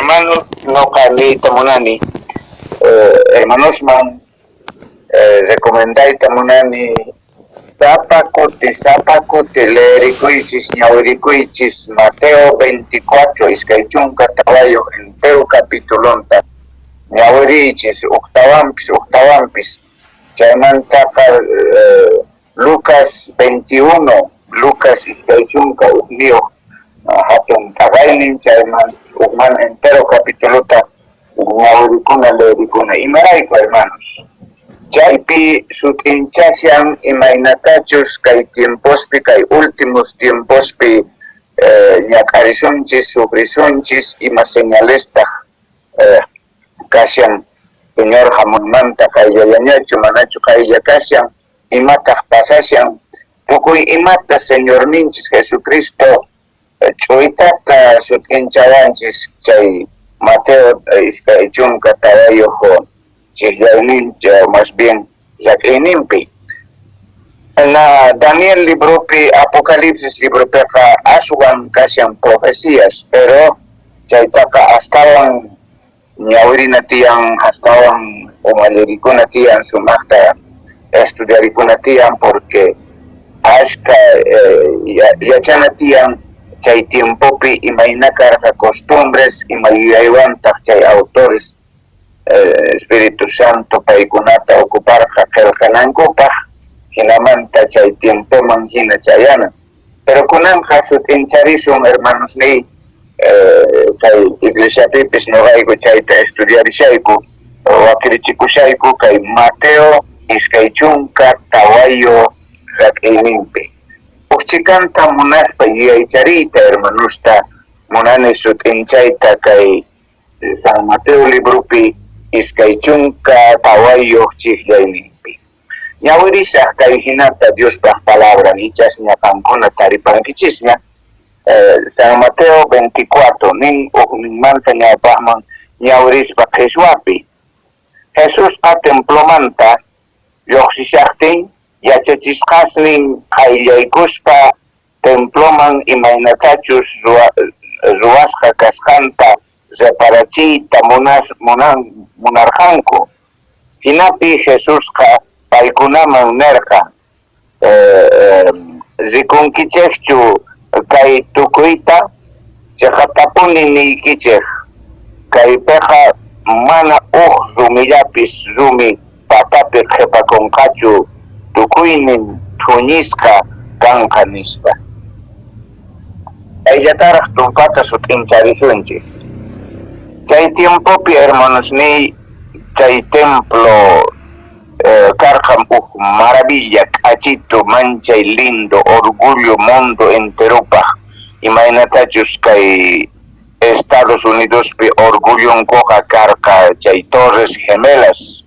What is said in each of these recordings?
hermanos, no kami tamunani, hermanos man, recomendai tamunani, Zapacote, Lerikuichis, Ñaurikuichis, Mateo 24, Iskaichunca, Tabayo, entero capitulonta, Ñaurichis, Octavampis, Chaimantaka, Lucas 21, Lucas Iskaichunca, Uglio, Hatun Tabainin, Chaiman, Ugman, entero capitulota, Ñauricuna, Lericuna, y Maraico, hermanos. Chaypi sutinchasyan imaynatachus kay tiempospi kay últimos tiempospi ñakarisunchis sufrisunchis ima señalesta kasyan señor hamunmanta kay yayañachu manachu kay yakasyan imataq pasasyan tukuy imata señor ninchis Jesucristo ch'uytata sutinchawanchis chay Mateo iskaychunka tawayojo más bien Jacqueline. Na Daniel libro pi Apocalipsis libro peca aswan kasian profecías, pero chaitaka astawan ñawirina tiang astawan umalirikuna tiang sumakta estudiarikuna tiang porque aska yachana tiang chay tiempo pi imainakarka costumbres imayaywantak chay autores Espíritu Santo paikunata ocupar kakelkanankupaj hinamanta chay tiempo manhina chayana pero kunan hasut incharisun hermanos ni kay iglesia pipis noqayku chayta estudiarishayku wakirichikushayku kay Mateo iskaychunka tawayo zak'ininpi ukchikanta munaspa yuyaychariyta hermanusta munani sut inchayta kay San Mateo librupi iskaychunka tawayo chihlayninpi. Ñawirisaq kay hinata Diospa palabra nichas ñapankuna taripankichisña San Mateo 24 nin ukninmanta ñawpaqman ñawirispa qhiswapi. Jesusqa templomanta lluqsishaqtin yachachisqasnin qayllaykuspa temploman imaynatachus ruwasqa kasqanta reparachiyta munarqanku hinapi Jesusqa paykunaman nerqa rikunkichikchu kay tukuyta chiqatapuni niykichik kaypiqa mana rumillapis rumi patapi qhipakunqachu tukuynin thuñisqa kanqa nispa ayllataraq tumpata sutincharisunchis. Chay tiempopi hermanos ni chay templo karqan maravilla k'achito manchay lindo orgullo mundo enteropaq imaynatachus kay Estados Unidos pi orgullonkoqa karqa chay Torres Gemelas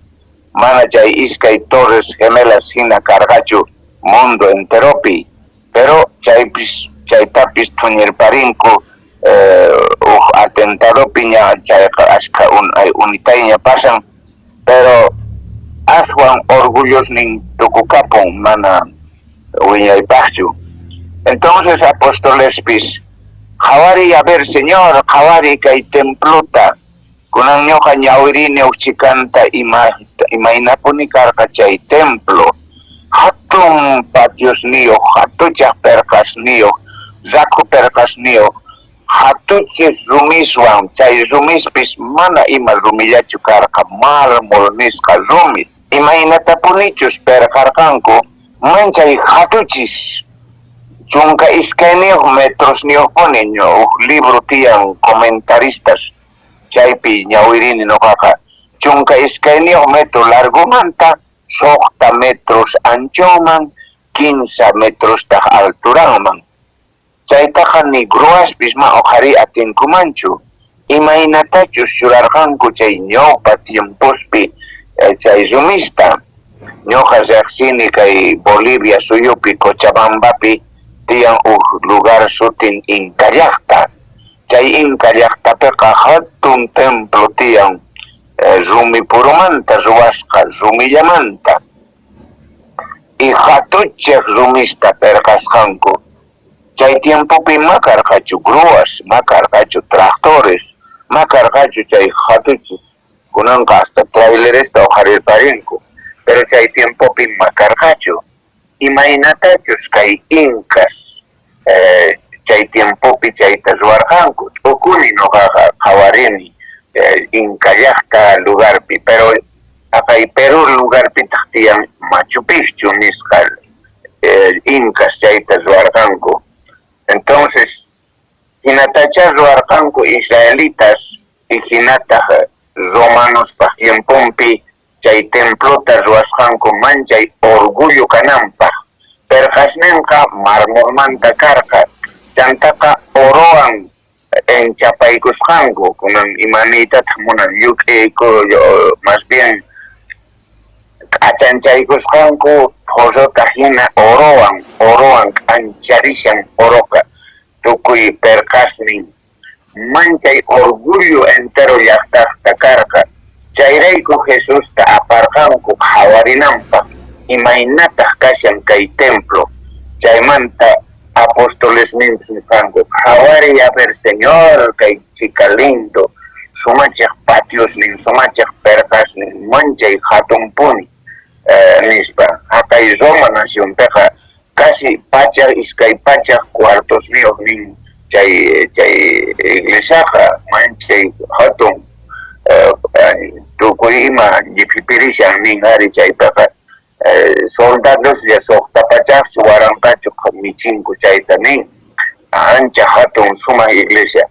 mana chay iskay Torres Gemelas hina karqachu mundo enteropi pero chaytapis thuñirparinku atentado piña chayqa ashka unitayña pasan pero aswan orgullos nin tukukapun mana wiñaypaqchu entonces apostolespis qhawari a ver señor qhawari kay templota kunan ñuqa ñawirini uchikanta imaynapuni karqa chay templo hatun patios niyuq hatuchaq perqas niyuq zaku perqas niyuq hatuchis rumiswan chay rumispis mana ima rumillachu karqa mármol nisqa rumi imaynatapunichus perqarqanku manchay hatuchis chunka iskayniyuq metros niyuqpuni libro tiyan comentaristas chaypi ñawirini noqaqa chunka iskayniyuq metro largomanta soqta metros anchoman 15 metros taq alturanman chaytaqa ni gruaspis ma uqhari atinkumanchu imaynatachus churarqanku chay ñawpa tiempospi chay rumista ñuqa riqsini kay Bolivia suyupi Cochabambapi tiyan lugar sutin Inca llaqta chay Inca llaqtapiqa hatun templo tiyan rumi purumanta ruwasqa rumillamanta y hatuchik rumista perqasqanku chay tiempopi makarqachu grúas makarqachu tractores makarqachu chay hatuchis kunanqa hasta traileresta uqarirparinku pero chay tiempopi makarqachu imaynatachus kay incas chay tiempopi chayta ruwarqanku t'ukuni noqaqa qhawarini Inca llaqta lugarpi pero akay Perú lugarpitaq tiyan Machu Picchu nisqa incas chayta ruwarqanku entonces hinatacha ruwarqanku israelitas y hinataq romanospa tiempompi chay templota ruwasqanku manchay orgullo kananpaq perqasninqa marmormanta karqa chantaqa orowan enchapaykusqanku kunan imaniytataq munan yuk'iyku más bien k'achanchaykusqanku qosota hina orowan k'ancharishan oroqa tukuy perqasnin manchay orgullo entero llaqtaqta karqa chayrayku Jesusta aparqanku qhawarinanpaq imaynataq kashan kay templo chaymanta apóstoles nisqanku qhawari a ver señor kay chica lindo sumachaq patios nin sumachaq perqasnin manchay hatunpuni nispa haqay Roma nacionpiqa casi pachaq iskay pachaq cuartos míos nin chay iglesiaqa manchay hatun tukuy ima llipipirishan nin ari chaypiqa soldados ya soqtapachaqchu waranqachu michinku chayta nin ancha hatun sumaq iglesia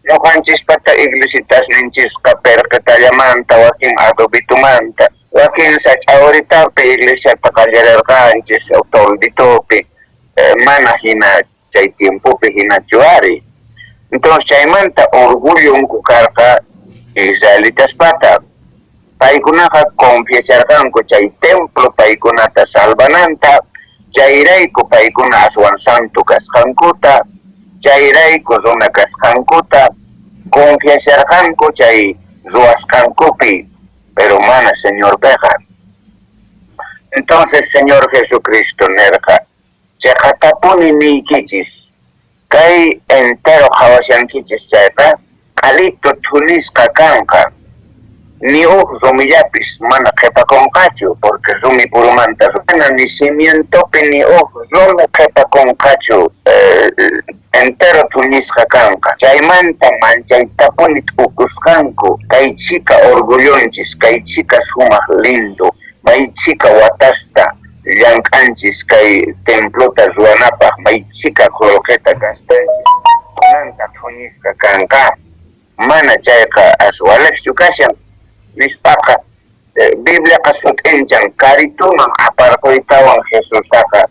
ñuqanchispata iglesitas ninchisqa perqetallamanta wakin adobitumanta wakin sach'awaritapi iglesiata qallarirqanchis tolditupi mana hina chay tiempopi hinachu ari entonces chaymanta orgullonku karqa israelitaspata paykunaqa confiesarqanku chay templo paykunata salvananta chayrayku paykuna aswan santu kasqankuta chayrayku runa kasqankuta confiesarqanku chay ruwasqankupi pero mana señor peqa entonces señor Jesucristo nerqa chaqatapuni niykichis kay entero qhawashankichis chayqa q'alito thunisqa kanqa ni rumillapis mana qhipakunqachu porque rumi purumanta mana ni cimientopi ni rumi qhipakunqachu entero tunisqa kanqa chaymanta manchaytapuni t'ukusqanku kay chika orgullonchis kay chika sumaq lindo may chika watasta llank'anchis kay templota ruwanapaq may chika qolqeta kastanchis kunanta tunisqa kanqa mana chayqa aswalaqchu kashan nispaqa Bibliaqa sut'inchan karituman aparquytawan Jesusaqa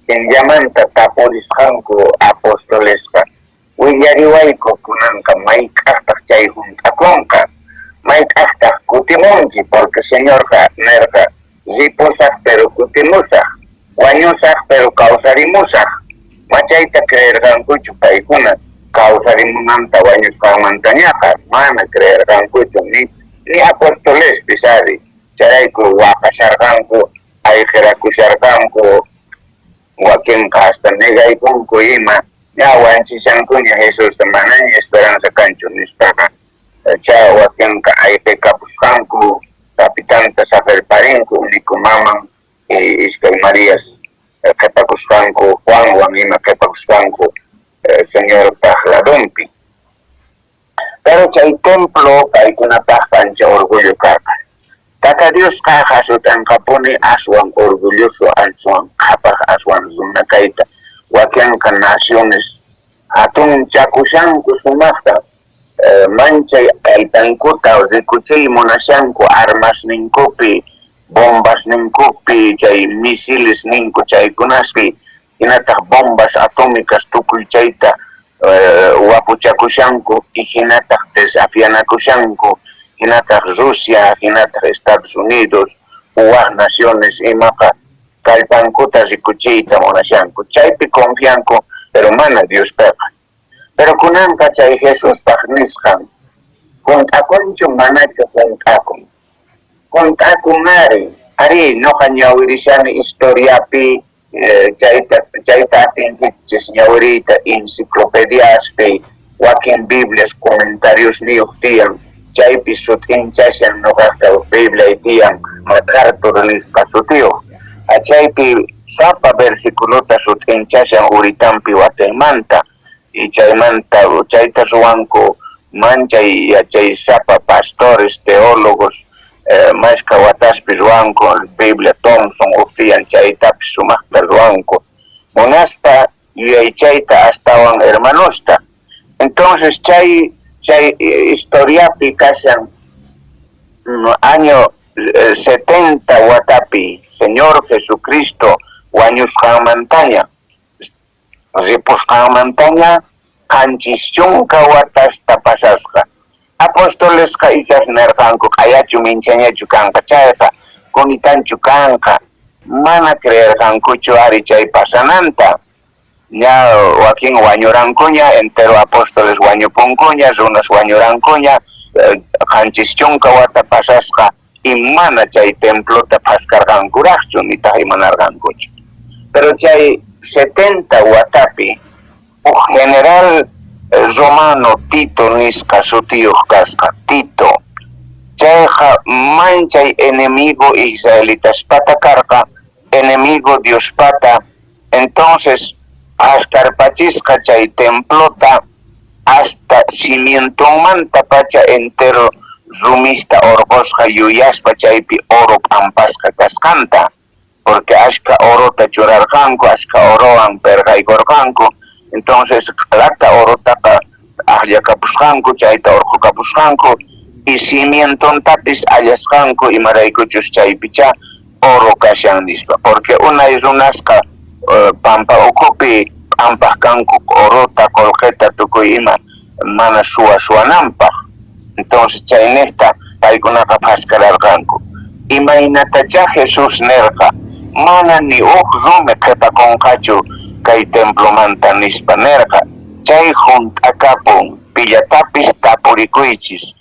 llamanta tapurisqanku apostolesqa willariwayku kunanqa mayk'aqtaq chay hunt'akunqa mayk'aqtaq kutimunki porque señorqa nerqa ripusaq pero kutimusaq wañusaq pero kawsarimusaq machayta creerqankuchu paykuna kawsarimunanta wañusqanmantañaqa mana creerqankuchu ni apóstoles pisari charayku waqasharqanku ayqirakusharqanku wakinqa hasta negaykunku ima ña wanchishankuña Jesusta manaña esperanza kanchu nispaqa cha wakinqa ayqikapusqanku capitanta saferparinku nikumaman iskay Marías qhipakusqanku Juanwan ima qhipakusqanku señor Pajladumpi pero chay templo paykunapaq ancha orgullo karqa taka Dios qaqa sutanqapuni aswan orgulloso aswan qhapaq aswan runakayta wakinqa naciones hatun chakushanku sumaqta manchay allpankuta rikuchiy munashanku armas ninkupi bombas ninkupi chay misiles ninku chaykunaspi hinataq bombas atómicas tukuy chayta wapuchakushanku y hinataq desafianakushanku hinataq Rusia hinataq Estados Unidos uwaq naciones imaqa kallpankuta rikuchiyta munashanku chaypi confianku pero mana Dios peqa pero kunanqa chay Jesuspaq nisqan hunt'akunchu manachu hunt'akun ari noqa ñawirishani historiapi chayta atinkichis ñawiriyta enciclopediaspi wakin Biblias comentarios niyo tiyan, chay pisut hinchasyan no hasta Biblia tiyan, matarto relis pasutiyo. Chay pi sapa versikulo tasut hinchasyan uritampi watemanta, y chay manta, chay tasuanko, manchay y chay sapa pastores, teólogos, más kawataspi ruanko, Biblia Thompson, ufian chay tapis sumakta ruanko. Monasta y chayta astawan hermanosta. Entonces chay historia picasan año 70 watapi, Señor Jesucristo, Wanyuskan Mantaña. Ripuskan Mantaña, Kanchisyunka watas tapasaska. Apóstoles ka ikas nerkanko, kayachu minchanya chukanka chayka, kunitan chukanka, mana creer kankuchu ari chay pasananta. Ya wakin wanyurankunya, entero apóstoles wanyupunkunya, runas wanyurankunya, kanchisyunka wata pasaska, imana chay templo tapaskarkankurachchu, nitahimanarkankuchu. Pero chay 70 watapi, general Romano Tito nisca su tío casca Tito, chayja manchay enemigo israelitas patacarca, enemigo Dios pata, entonces ascarpachisca chay templota hasta cimiento manta pacha entero rumista orgosca yuyaspa chaypi oro pampasca cascanta, porque ashka oro tachurarjanco, ashka oroan pergaigorjanco, entonces lata oro taka ahya kapusjanco, chayta orjo kapusjanco, y cimiento tapis ayasjanco y maraykuchus chaypicha oro kashan nispa, porque una es unasca pampa ocupi ampascanco orota colgeta tukuima mana suanampaj, entonces chaynesta paykunaqa paskararjanco. Imaynatacha Jesús nerqa mana ni rume qhipakunqachu kay templo manta nispa nerqa, chay junt'akapun pillatapis tapurikuychis,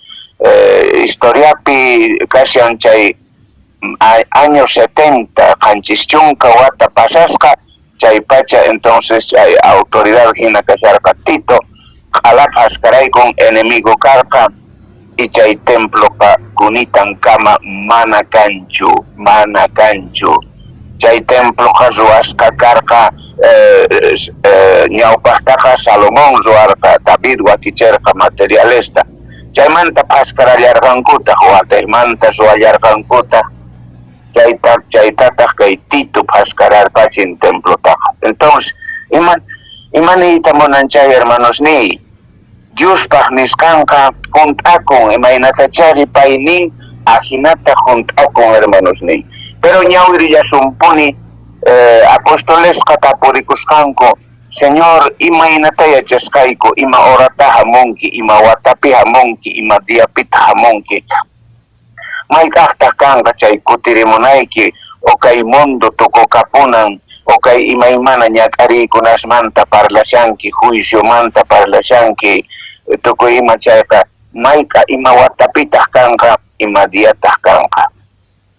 historiapi kashan chay año 70 qanchischunka wata pasasqa chay pacha, entonces chay autoridad hina kasharqa Tito qhalapas karaykun enemigo karqa y chay templo pa kunitan kama mana kanchu, chay templo ka ruwasqa karqa ñawpaqtaqa Salomón ruwarqa, David wakichirqa materialista, chaymanta paskarallarqankutaq wataymanta ruwallarqankutaq chaytataq kay Tito paskararpachin templotaqa. Entonces imaniyta munanchay hermanos ni Diospaq nisqanqa junt'akun imaynatachari paynin ajinata junt'akun hermanos ni, pero ñawirillasumpuni apostolesqa tapurikusqanku, Señor imaynata yachasqayku, ima orata hamunki, ima watapi hamunki, ima diapita hamunki, mayk'aqtaq kanqa chay kutirimunayki o kay mundo tukukapunan o kay imaymana ñak'ariykunasmanta parlashanki, juiciomanta parlashanki, tukuy ima chayqa mayqa ima watapitaq kanqa, ima diataq kanqa.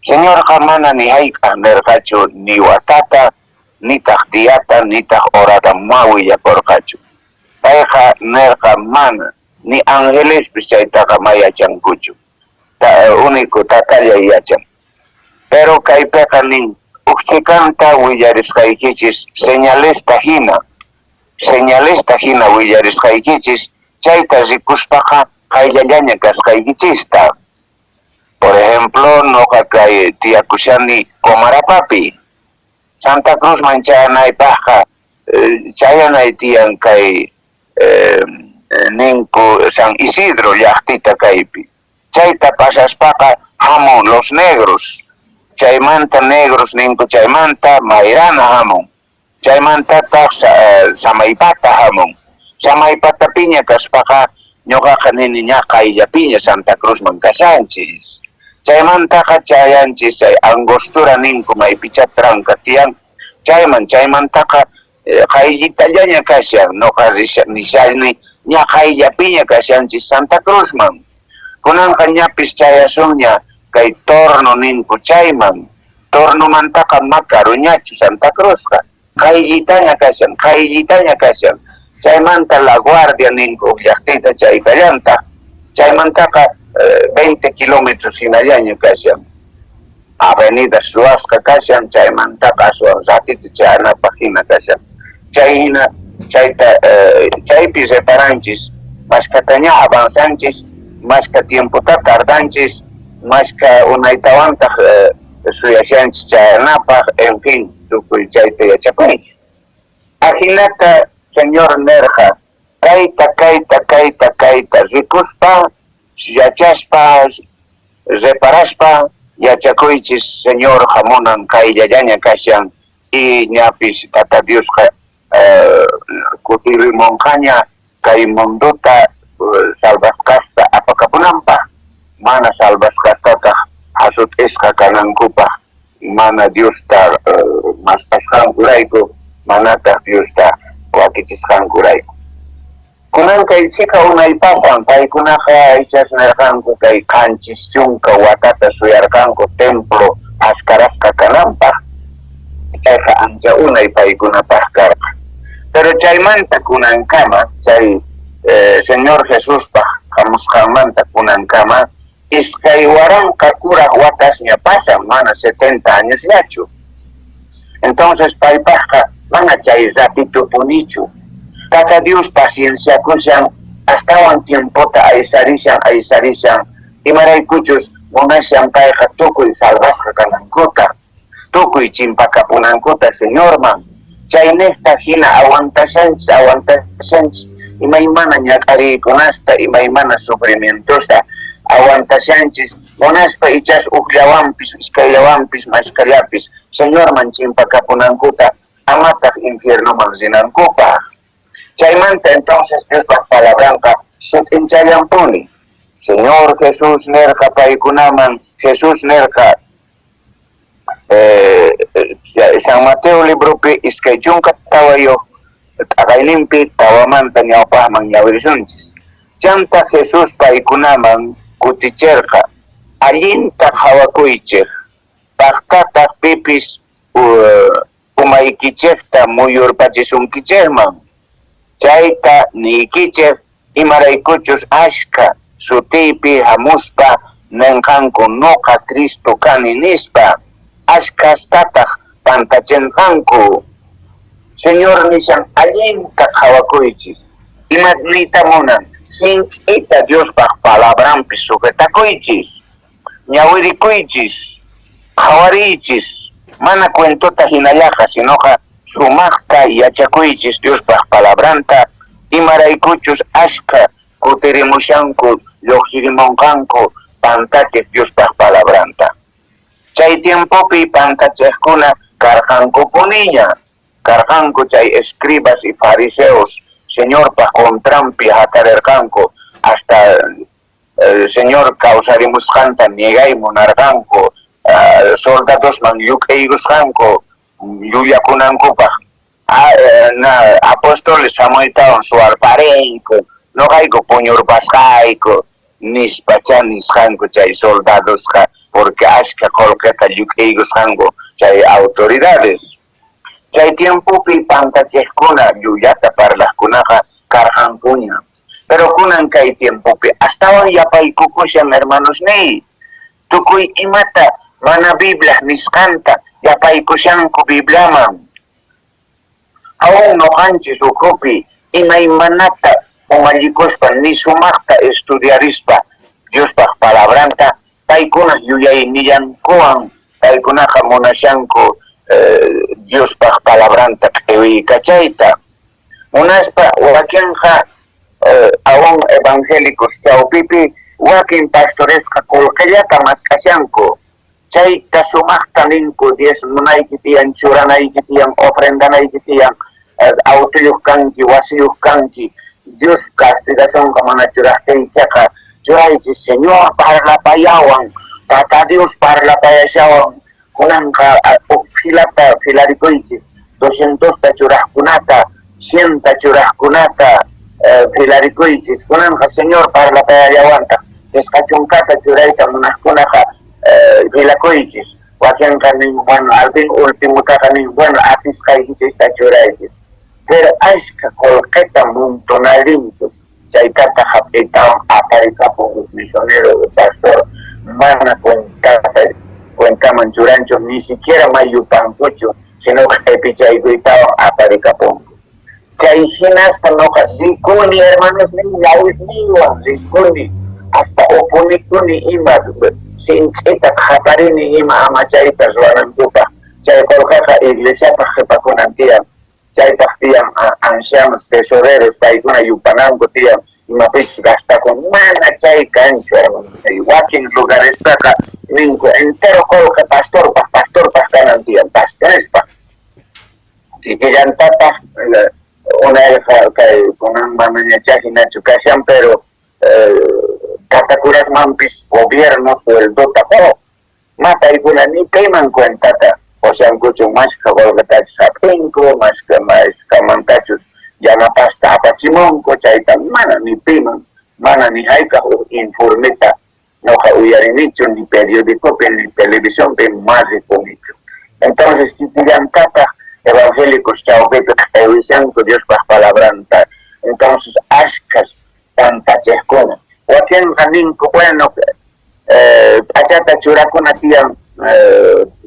Señor mana ni hayk'aq nerqachu ni watata, nitaq diata, nitaq orata mawillakurqachu. Payqa nerqa mana, ni angelespis chaytaqa mayachankuchu. Único tatalla yachan. Pero kaypiqa nin uqchikanta willarisqaykichis señalesta hina willarisqaykichis, chayta rikuspaqa qayllallaña kasqaykichista. Por ejemplo, noqa kay tiyakushani Comarapapi, Santa Cruz manchanaypaqqa chayanay tiyan kay ninku San Isidro llaqtita kaypi. Chayta pasaspaqa hamun los negros, chaymanta negros ninku chaymanta mayrana hamun, chaymantataq samaypata hamun, samaypatapiña kaspaqa ñuqaqa nini ña qayllapiña Santa Cruzman kashanchis, chaymantaqa chayanchis chay Angostura ninku maypicha tranca tiyan, chaymantaqa qayllitallaña kashan, noqa nishani ña qayllapiña kashanchis Santa Cruzman. Kunanqa ñapis chayasunña kay torno ninku chayman, torno mantaqa makaruñachu Santa Cruzqa, qayllitaña kashan, chaymanta la guardia ninku llaqtita chaykallanta chaymantaqa 20 kilómetros hinallaña kashan avenida Suazca kashan chaymantaqa aswan ratita chayanapaq hina kashan chay hina chaypi reparanchis mashkataña avanzanchis mashka tiempota tardanchis mashka unaytawantaq suyashanchis chayanapaq en fin tukuy chayta yachakuyki ajinata señor Nerja kayta rikuspa yachaspa reparaspa yachakuychis señor hamunan kayllallaña kashan y ñapis tata Diosqa kutirimunqaña kay munduta salvasqasta apakapunanpaq mana salvasqastataq hasut'isqa kanankupaq mana Diosta masqasqankurayku manataq Diosta wakichisqankurayku kunan kay chika unaypasan paykunaqa ichasnirqanku kay qanchis chunka watata suyarqanku templo askarasqa kananpaq chayqa ancha unay paykunapaq karqa pero chaymanta kunankama chay señor Jesuspaq hamusqanmanta kunankama iskay waranqa kuraq watasña pasan mana 70 años yachu entonces paypaqqa mana chay ratitupunichu tata Dios paciencia kushan astawan tiempota aysarishan imaraykuchus munashan payqa tukuy salvasqa kanankuta tukuy chimpakapunankuta señorman chaynesta hina aguantashanchis imaymana ñaqariykunasta imaymana sufrimientosta aguantashanchis munaspa ichas uqllawanpis iskayllawanpis mashkallapis señorman chimpakapunankuta amataq infiernoman rinankupaq chaymanta entonces Diospa palabranqa sutinchallampuni Señor Jesús nerqa paykunaman Jesús nerqa San Mateo libropi iskay chunka tawayoq t'aqayninpi tawamanta ñawpaqman ñawirisunchis chanta Jesús paykunaman kutichirqa allinta hawakuychiq paqtataq pipis umaykichikta muyurpachisunkichikman chayta niykichik imaraykuchus ashka sutiypi hamuspa ninqanku nuqa Cristo kani nispa ashkastataq pantachinqanku Señor nishan allinta hawakuychis imaynita munan sinch'ita Diospaq palabranpi sujetakuychis ñawirikuychis hawariychis mana cuentota hinallaqa sinoqa sumaqta yachakuychis Diospaq palabranta imaraykuchus ashka kutirimushanku lluqsirimunqanku pantachik Diospaq palabranta chay tiempopi pantachiqkuna karqankupuniña karqanku chay escribas y fariseos señorpaq contrampi hatarirqanku hasta señor kawsarimusqanta niegaymun narqanku soldadosman lluk'ayrusqanku llullakunankupaq apóstoles hamuytawan suwarparayku noqayku puñurpasqayku nispacha nisqanku chay soldadosqa porque ashka qullqita lluk'ayrusqanku chay autoridades chay tiempopi pantachiqkuna llullata parlaqkunaqa karqankuña pero kunan kay tiempopi astawan yapaykukushan hermanos niy tukuy imata mana Biblia nisqanta yapaykushanku Bibliaman awan noqanchis ukupi imaymanata umallikuspa ni sumaqta estudiarispa Diospaq palabranta paykuna yuyayniyankuwan paykunaqa munashanku Diospaq palabranta q'iwikachayta munaspa wakinqa awan evangélicos chawpipi wakin pastoresqa qullqillata maskashanku chayta sumaqta ninku 10 munayki tiyan churanayki tiyan ofrendanayki tiyan autoyuq kanki wasiyuq kanki Dios castigacionqa mana churaqtiychaqa churaychis Señor parlapayawan tata Dios parlapayashawan kunanqa filata filarikuychis 200ta churaqkunata 100ta churaqkunata filarikuychis kunanqa Señor parlapayallawanta qisqachunkata churayta munaqkunaqa filakuychis wakinqa nin bueno al fin ultimutaqa nin bueno atisqaykichista churaychis pero ashka colqueta montonalinto, chaitata japetaban aparecapo misionero de pastor, mana cuentaman churancho, ni siquiera mayupancucho, sino que pichaiguitaban aparecapo. Que hay hasta noja zikuni, hermanos míos, zikuni, hasta oponikuni ima, sin chita japarini ima amachaita zuanantupa, chay colqueta iglesia pajepaconantia. Chay tiam ancianos tesoreros paikuna yupananko tiam imapich gasta con mana chay cancho walking lugares taca ninko entero colca pastor kanan tiam pastores pa si que llantata una elfa que con un mananya chajina chukashan pero katakuras mampis gobierno sueldo tapo mata ikuna ni payman cuentata o sea, mucho más que volgatach sapinko, más que mantachos llama pasta apachimonko, chaita mana ni piman, mana ni haika informeta, no uyarinicho ni periódico, ni televisión, más económico. Entonces, titiyan tata evangélicos chao pepe televisión con Dios para palabranta. Entonces, ascas pantachescona. O aquí en Janinco, bueno, achata churakuna tiyan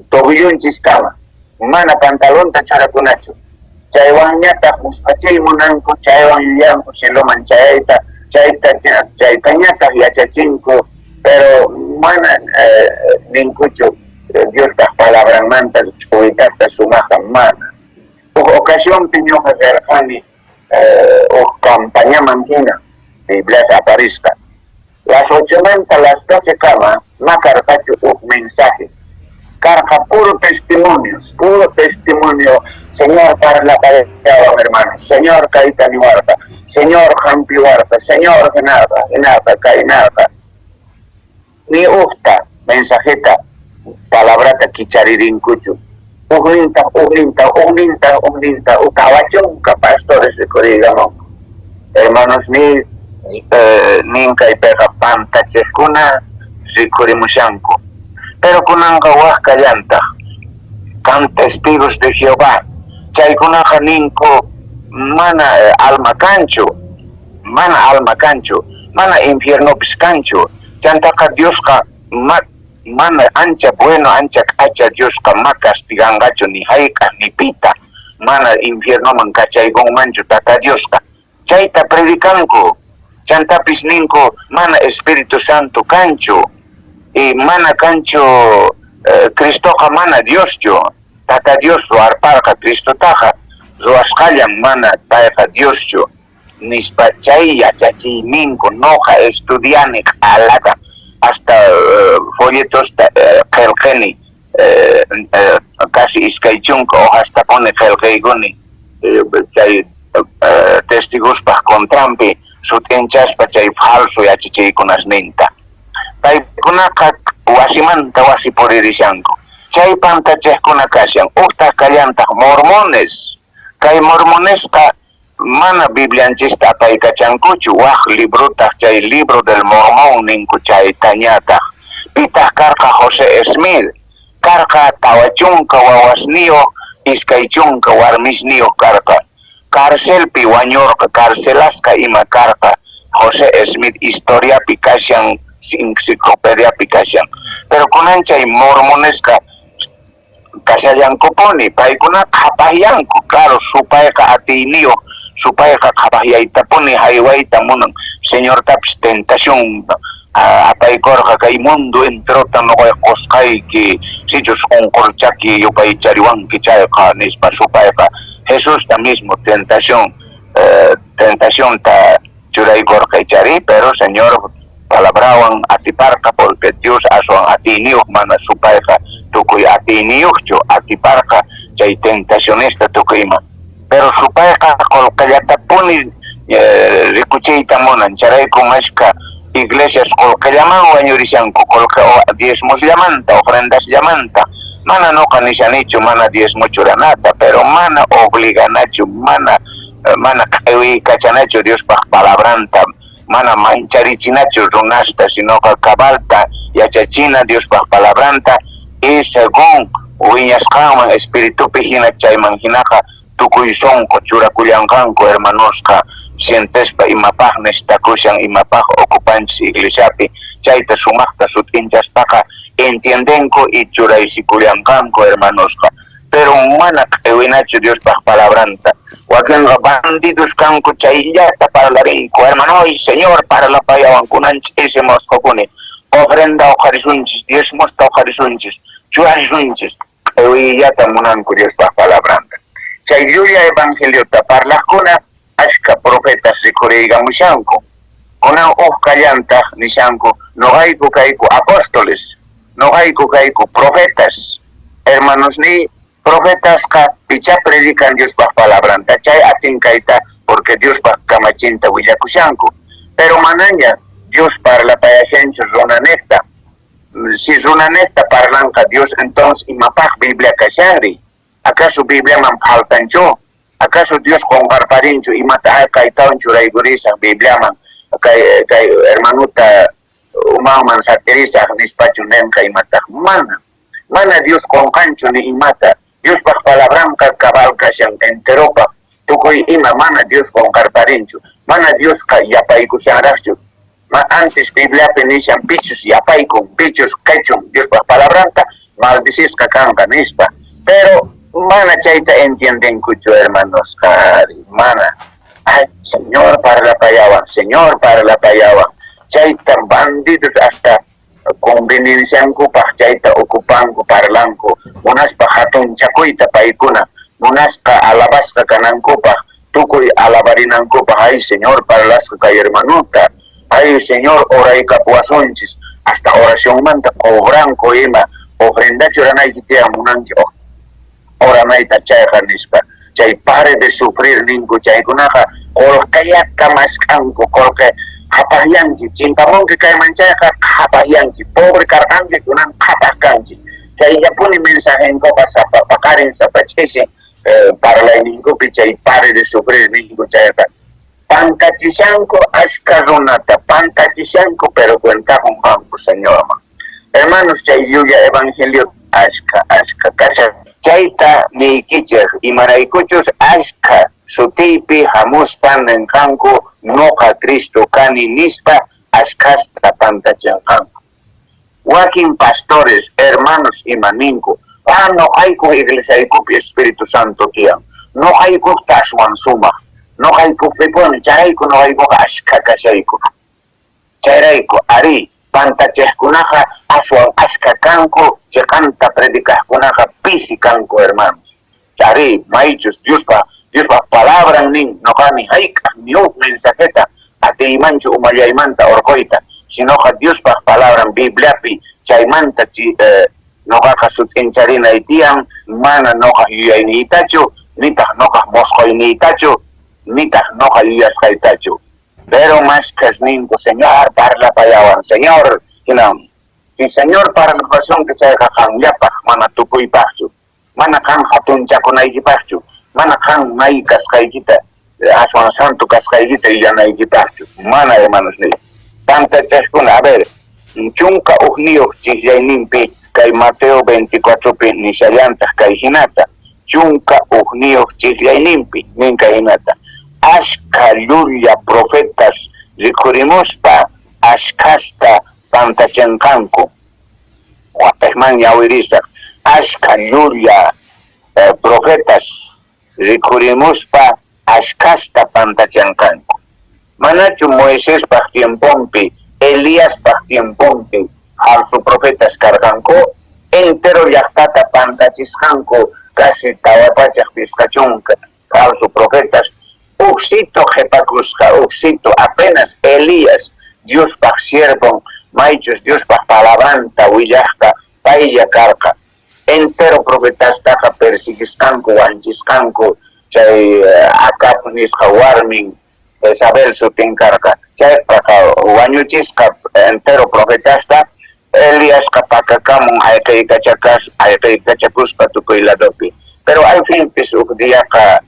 tobillo chiskama, mana pantalón tacharakunacho. Chaywan ñata muspachay munanko, chaywan yuyanko, siloman chayta ñata yachachinko, pero mana ninkucho, Dios las palabras mantas, chuitata sumaja mana. Ocasión piñoja verjani, o campaña mantina, Biblia aparezca. Las 8 las 12 cama, macarpacho un mensaje. Carga puro testimonio, Señor para la pareja, hermanos, Señor Caitani Huarta, Señor Jampi Huarta, Señor Genata, Cainata, ni usta, mensajeta, palabrata kicharirin cuchu, uglinta, utabachunca, pastores de Corigamo, hermanos, ninka y pega panta chescuna, zikurimushanko. Pero kunanga huasca llanta, can testigos de Jehová, chaykunaja ninko mana alma cancho, mana infierno piscancho, chantaka Dioska mana ancha bueno, ancha cacha Dioska ma castigangacho ni haika ni pita, mana infierno man cachaygon mancho tata Dioska, chayta predicanco, chantapis ninko mana Espíritu Santo cancho, y mana cancho Cristo mana Dios yo tata Dios lo arparca Cristo taja lo ascallan mana taja Dios yo nispa chaya chachi minko noja estudiane alata hasta folletos kelgeni casi iskaichunko o hasta pone kelgeigoni chay testigos pa contrampi sutenchas pa chay falso ya chichi kunas ninta Paikunaka wasimanta wasipuririshanko. Chay pantacheskuna kashan. Usta kallanta mormones. Kay mormoneska mana biblianchista paikachankuchu. Waj libruta chay libro del mormón ninku chay tañata. Pitah karka José Smith. Karka tawachunka wawasnio iskaychunka warmisnio karka. Carcelpi wañorka carcelaska ima karka José Smith historia pikashan enciclopedia aplicación pero kunancha y mormonesca kasayanko poni paikuna kapahiyanko claro su paika atinio su paika kapahiyaita poni haywaita munan señor taps tentación apaikorja kay mundo entró tan no coscay que sitios con corchaki yo paichariwan que chayka nispa su paika Jesús ta mismo tentación ta churay korja chari pero señor palabrawan atiparka porque Dios asuan atiniuj mana supayqa tukuy atiniujchu atiparka chay tentacionista tukuyman pero supayqa qolqallatapuni rikuchiyta munan charayku mashka iglesias qolqallaman wañurishanku qolqa diezmosllamanta ofrendasllamanta mana nuqa nishanichu mana diezmo churanata pero mana obliganachu mana q'iwi kachanachu Diospaq palabranta mana mancharichinachu runasta sino que cabalta yachachina Dios pa palabranta y según wiñasqanman espiritupi hina chayman hinaqa tukuy sonko churakullanqanku hermanosqa sientespa imapaq nestakushan imapaq ocupanchis iglesiapi chayta sumaqta sutinchaspaqa entiendenku y churaysikullanqanku hermanosqa pero mana q'iwinachu Diospaq palabranta wakinqa bandidos kanku chayllata parlarinku hermanoy señor parlapayawankunanchis ese mosqokuni ofrenda uqarisunchis diezmosta uqarisunchis churarisunchis q'iwiyllata munanku Diospaq palabranta chay llulla evangeliota parlaqkuna ashka profetas rikuriygamushanku kunan uqkallantaq nishanku noqayku kayku apóstoles noqayku kayku profetas hermanos ni profetasqa picha predican Diospaq palabranta chay atinkayta porque Diospaq kamachinta willakushanku pero manaña Dios parlapayashanchu runanesta si runanesta parlanqa Dios entonces imapaq Biblia kashari acaso Biblia man faltanchu acaso Dios comparparinchu imata kaytawan churaykurisaq Biblia man kay hermanuta umanman satirisaq nispachu nenqa imataq mana Dios qonqanchu ni imata Diospaq palabranqa cabal kashan enteropa tukuy ima mana Dios qonqarparinchu mana Dios yapaykushanraqchu antes Bibliapi nishan pichus yapaykun pichus kachun Diospaq palabranta maldicisqa kanqa nispa pero mana chayta entiendenkuchu hermanos mana ay señor parlapayawan chayta bandidos hasta convenienciankupaq chayta ocupanku parlanku munaspa hatun chakuyta paykuna munasqa alabasqa kanankupaq tukuy alabarinankupaq ay señor parlasqa kay hermanuta ay señor oraykapuwasunchis hasta oracionmanta cobranku ima ofrenda churanayki tiyan munanki oranayta chayqa nispa chay pare de sufrir ninku chaykunaqa qolqayata maskanku qolqa qhapaqyanki chinkamunki kayman chayqa qhapaqyanki pobre karqanki kunan qhapaqkanki chayllapuni mensajenkuqa paqarin sapachisi parlayninkupi chay pare de sufrir ninku chayqa pantachishanku ashka runata pantachishanku pero cuentaqunqanku señorma hermanos chay llulla evangelio ashka kasha chayta nikichaq imaraykuchus ashka sutiypi hamuspan nenqanku noqa Cristo kani nispa ashkasta pantachanqanku wakin pastores hermanos imaninku noqayku iglesiaykupi Espíritu Santo tiyan noqayku tashwan sumaq noqaykupipuni charayku noqaykuqa ashka kashayku chayrayku ari pantachiqkunaqa aswan ashka kanku chiqanta predicaqkunaqa pisi kanku hermanos chari maychus Diospa palabran nin noqani hayk'aq niuq mensajeta atiymanchu umallaymanta urquyta sinoqa Diospa palabran Bibliapi chaymanta noqaqa sut'incharinay tiyan mana noqa yuyayniytachu nitaq noqa mosqoyniytachu nitaq noqa yuyasqaytachu pero más que ninku señor parlapayawan señor si señor parlapasun que chay qaqanyapaq mana tukuypaqchu mana qan hatun chakunaykipaqchu mana qan may kasqaykita aswan santo kasqaykita illanaykipaqchu mana hermanos ni pantachaqkuna a ver chunka uqniyuq chiklayninpi kay Mateo 24pi nishallantaq kay hinata chunka uqniyuq chiklayninpi nin kay hinata ashka llulla profetas rikurimuspa ashkasta pantachanqanku wataqman yawirisaq ashka llulla profetas rikurimuspa ashkasta pantachanqanku manachu Moisespaq tiemponpi Elíaspaq tiemponpi falso profetas karqanku entero llaqtata pantachisqanku casi tawapachaq pisqachunqa falso profetas uxito jepakusqa uxito apenas Elías Diospaq siervon maychus Diospaq palabranta willaqqa paylla karqa entero profetastaqa persiguisqanku wanchisqanku chay Acab nisqa warmin Isabel sutin karqa chaypaqa wañuchisqa entero profetasta Elíasqa pakakamun ayqiykachakuspa tukuy ladopi pero al fin pis uk diaqa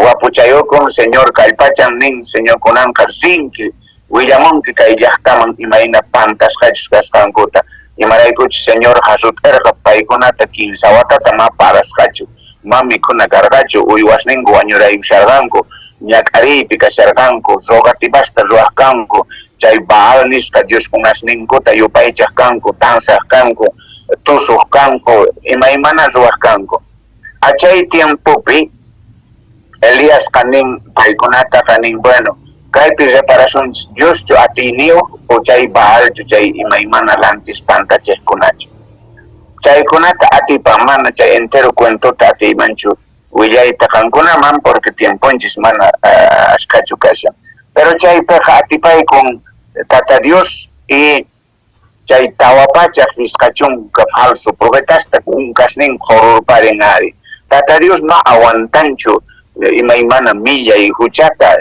wapuchayukun señor kallpachan nin señor kunanqa rinki willamunki kay llaqtaman imayna pantasqachus kasqankuta imaraykuchus señor hasut'irqa paykunata 15 watata ma parasqachu mami kuna gargacho uyuasningo añuray sharganko ñakaripi kasharganko rogati basta ruaskanko chay baal niska Dios kunasninko tayupaychas kanko tansas kanko tusus kanko imaymana ruaskanko achay tiempopi Elías kanin paykunata kanin bueno kaypi reparación Dios yo atinio o chay baal chay imaymana lantis pantacheskunacho chaykunata atipamana chay entero cuentota atimanchu willayta kankunaman porque tiemponchis mana ashkachu kashan pero chaypeqa atipay con tata Dios y chay tawapachak vizcachunka falso profetasta kunkasnin jorurparinari tata Dios no aguantanchu imaymana milla y huchata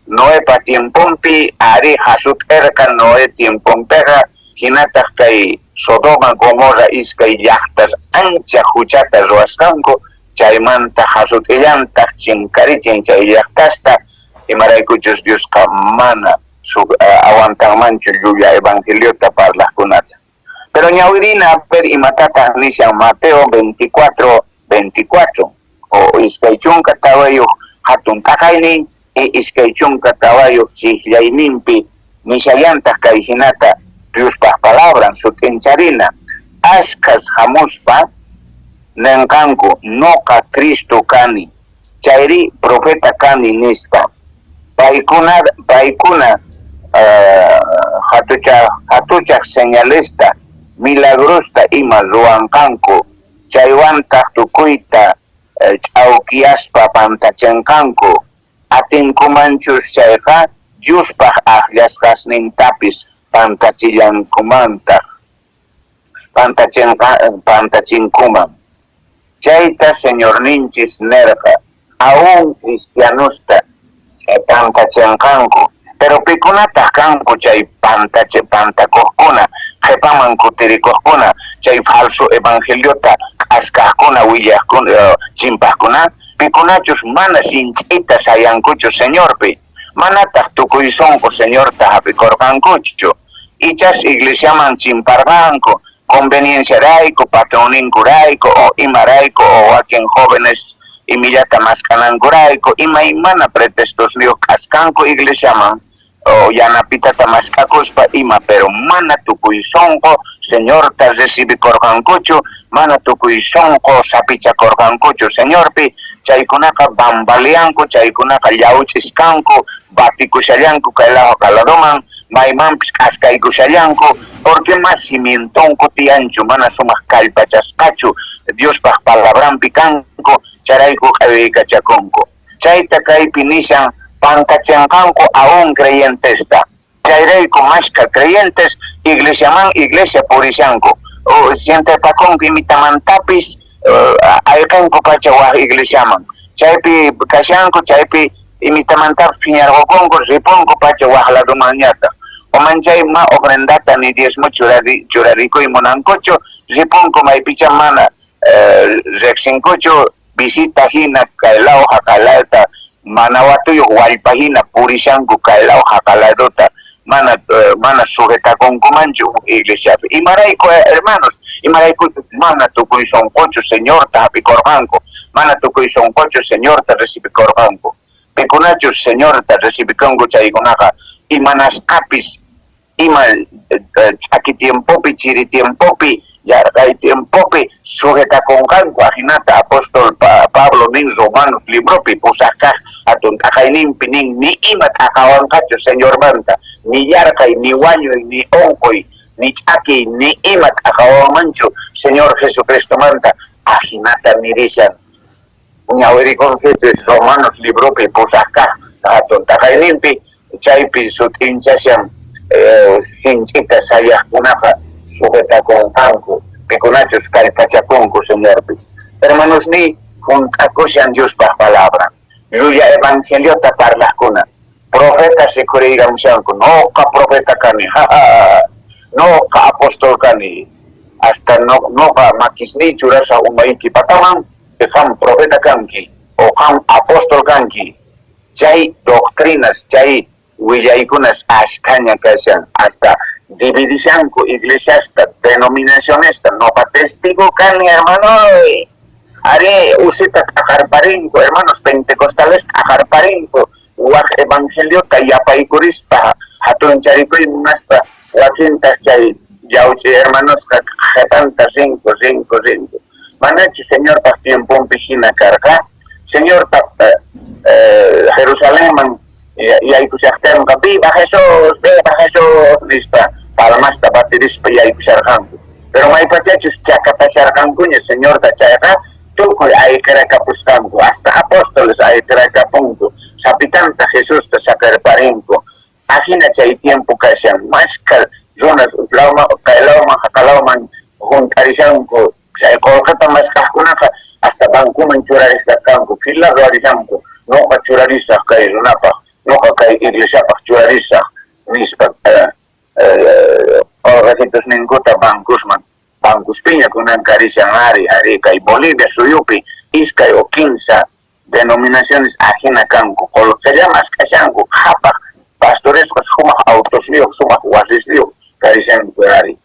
Noé pa tiempompi ari hasut erkan Noé tiempompeqa hinatak kay Sodoma Gomorra iskay llaqtas ancha huchata ruwasqanku chaymanta hasut'illantaj chinkarichin chay llaqtasta imaraykuchus Diosqa mana aguantanmanchu llulla evangeliota parlaqkunata pero ñawirina per imatataq nishan Mateo 24:24 o iskay chunka tawayuq hatun taqaynin iskay chunka tawayuq chiklayninpi nishallantaj kay hinata Diospa palabra sutincharina askas hamuspa nenkanku noqa Cristo kani chayri profeta kani nispa paykuna hatuchaq señalista milagrosta ima ruwankanku chaywantaq tukuyta ch'awkiyaspa pantachankanku atinkumanchus chayqa Diospaq aqllasqasnintapis pantachinkuman chayta señor ninchis nerqa aún cristianusta pantachinkanku pero pikunataq kanku chay pantakuqkuna qhipaman kutirikuqkuna chay falso evangeliota k'askaqkuna willaqkuna chimpaqkuna pikunachus mana sinch'ita sayankuchu señorpi manataq tukuy sonqo señorta hapikorqankuchu ichas iglesiaman chimparqanku convenienciarayku patroninkurayku o imarayku o wakin jóvenes imillata maskanankurayku imaymana pretestos liyuq k'askanku iglesiaman o yanapitata maskakuspa ima pero mana tukuy sonqo señorta recibikorqankuchu mana tukuy sonqo sapichakorqankuchu señorpi chaykunaqa bambaleanku chaykunaqa llawchiskanku batikushallanku kay lado maymanpis k'askaykushallanku porque mas cimientonku tiyanchu mana sumaq kallpachasqachu Diospaq palabranpi kanku charayku q'awiykachakunku chayta kaypi nishan pantachankanku aún creyentesta chayrayku mashka creyentes iglesia purishanku o sientepakunku imitamantapis ayqanku pacha waq iglesiaman chaypi kashanku chaypi imitamantapis phiñarqukunku ripunku pacha waq ladomanñata o manchay ma ofrendata ni diezmo churarikuy munankuchu ripunku maypicha mana reqsinkuchu visita hina kaylaw haqalayta mana watuyuq wallpahina purishanku kaylaw haqaladota mana sujetakunkumanchu iglesiapi imarayku hermanos imarayku mana tukuy sonqochu señorta hapikorqanku mana tukuy sonqochu señorta recibikorqanku pikunachu señorta recibikunku chaykunaqa imanasqapis ima ch'aki tiempopi chiri tiempopi yarqay tiempopi sujetakunqanku ajinata apóstol Pablo nin Romanos libropi pusaqkaq hatun t'aqayninpi nin ni ima t'aqawanqachu señormanta ni yarqay ni wañuy ni onqoy ni ch'aki ni ima t'aqawanmanchu señor Jesucristomanta ajinata nirishan ñawirikunkichis Romanos libropi pusaqkaq hatun t'aqayninpi chaypi sutinchashan sinchita sayaqkunaqa sujetakunqanku pikunachus kallpachakunku señorpi hermanos ni juntakushan Diospaq palabra llulla evangeliota parlaqkuna profeta sikuriygamshanku noqa profeta kani noqa apóstol kani hasta noqa makisni churasaq umayki pataman qam profeta kanki o qam apóstol kanki chay doctrinas chay willaykunas ashkaña kashan hasta dividishanku iglesiasta denominacionesta noqa testigo kani hermano Are usita akarparinko, hermanos pentecostales akarparinko. Wak evangelio kayapay kurispa, hatun charikoy munaspa, wakintas chay, yauchi hermanos katanta 5. Manachi señor pa tiempo piscina carga, señor pa Jerusalén man, y hay kusaktem ka, viva Jesús, lista, palmas tapatiris pa y hay kusarganku. Pero may pachachos chaka pasarganku niya, señor ta chaka, tukoy ay karakapuskanku, hasta apóstoles ay karakapunku. Sapitanta Jesús te sacarparinko. Agina chay tiempo kasyan. Maskal, zonas, kalauman, juntarizanko. Sa Kolkata maskahkunaka, hasta Bankuman churaristakanko. Kila roarizanko. No ka churarista kay Runapa. No ka kay Iglesia pa churarista. Nispa, orgacitos ninguta Bankusman. Bankus piña kunan karisyan ari kay Bolivia suyupi. Iskay o 15 denominaciones ajena kanku, colocallamas kashanku, japa, pastores suma autos lío, suma huasis lío, carisan kuari.